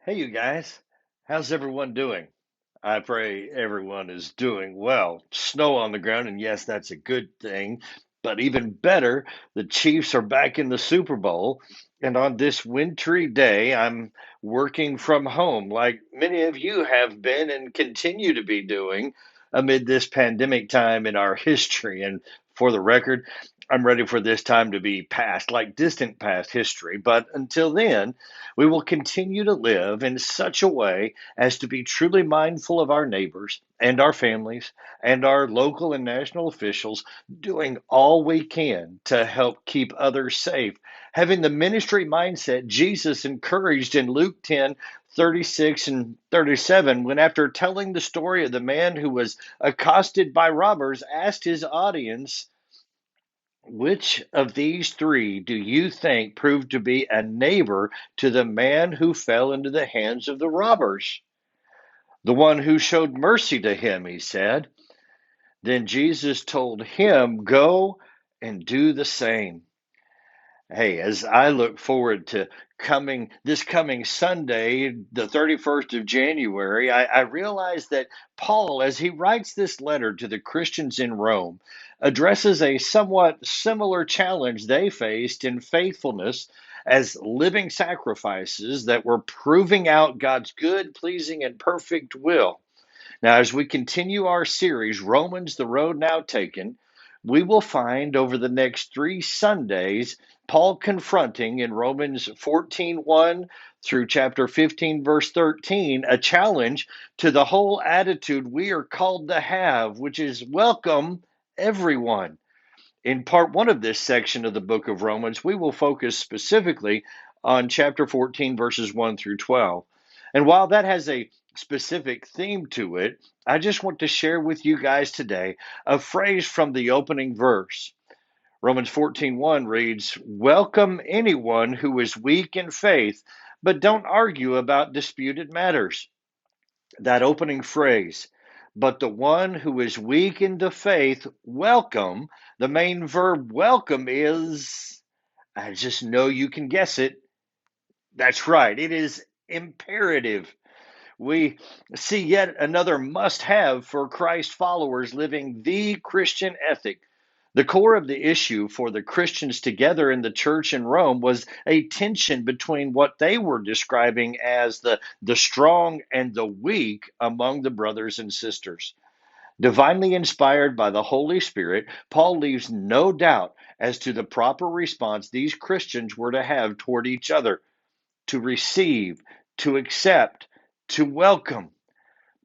Hey, you guys. How's everyone doing? I pray everyone is doing well. Snow on the ground, and yes, that's a good thing. But even better, the Chiefs are back in the Super Bowl. And on this wintry day, I'm working from home, like many of you have been and continue to be doing amid this pandemic time in our history. And for the record, I'm ready for this time to be past, like distant past history. But until then, we will continue to live in such a way as to be truly mindful of our neighbors and our families and our local and national officials, doing all we can to help keep others safe. Having the ministry mindset Jesus encouraged in Luke 10:36 and 37, when after telling the story of the man who was accosted by robbers, asked his audience, which of these three do you think proved to be a neighbor to the man who fell into the hands of the robbers? The one who showed mercy to him, he said. Then Jesus told him, go and do the same. Hey, as I look forward to coming Sunday, the 31st of January, I realize that Paul, as he writes this letter to the Christians in Rome, addresses a somewhat similar challenge they faced in faithfulness as living sacrifices that were proving out God's good, pleasing, and perfect will. Now, as we continue our series, Romans, the Road Now Taken, we will find over the next three Sundays Paul confronting in Romans 14:1 through chapter 15, verse 13, a challenge to the whole attitude we are called to have, which is welcome everyone. In part one of this section of the book of Romans, we will focus specifically on chapter 14, verses 1 through 12. And while that has a specific theme to it, I just want to share with you guys today a phrase from the opening verse. Romans 14:1 reads, welcome anyone who is weak in faith, but don't argue about disputed matters. That opening phrase, but the one who is weak in the faith, welcome. The main verb welcome is, I just know you can guess it. That's right, it is imperative. We see yet another must have for Christ followers living the Christian ethic. The core of the issue for the Christians together in the church in Rome was a tension between what they were describing as the strong and the weak among the brothers and sisters. Divinely inspired by the Holy Spirit, Paul leaves no doubt as to the proper response these Christians were to have toward each other, to receive, to accept, to welcome.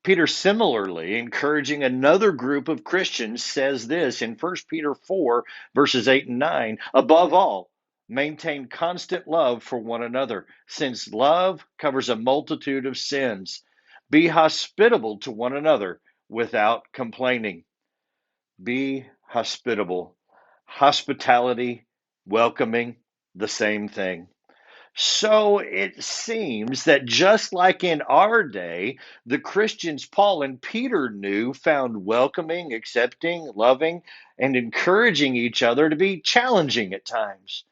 Peter, similarly encouraging another group of Christians, says this in 1 Peter 4, verses 8 and 9. Above all, maintain constant love for one another, since love covers a multitude of sins. Be hospitable to one another without complaining. Be hospitable. Hospitality, welcoming, the same thing. So it seems that just like in our day, the Christians Paul and Peter knew found welcoming, accepting, loving, and encouraging each other to be challenging at times.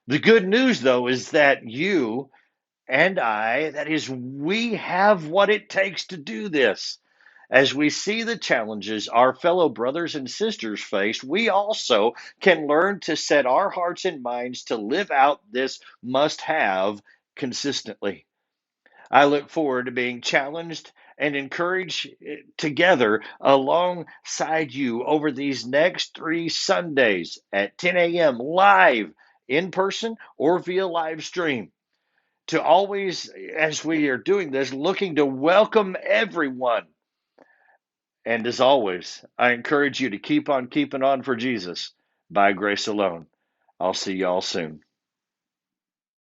The good news, though, is that you and I, that is, we have what it takes to do this. As we see the challenges our fellow brothers and sisters face, we also can learn to set our hearts and minds to live out this must have consistently. I look forward to being challenged and encouraged together alongside you over these next three Sundays at 10 a.m. live in person or via live stream. To always, as we are doing this, looking to welcome everyone, and as always, I encourage you to keep on keeping on for Jesus by grace alone. I'll see y'all soon.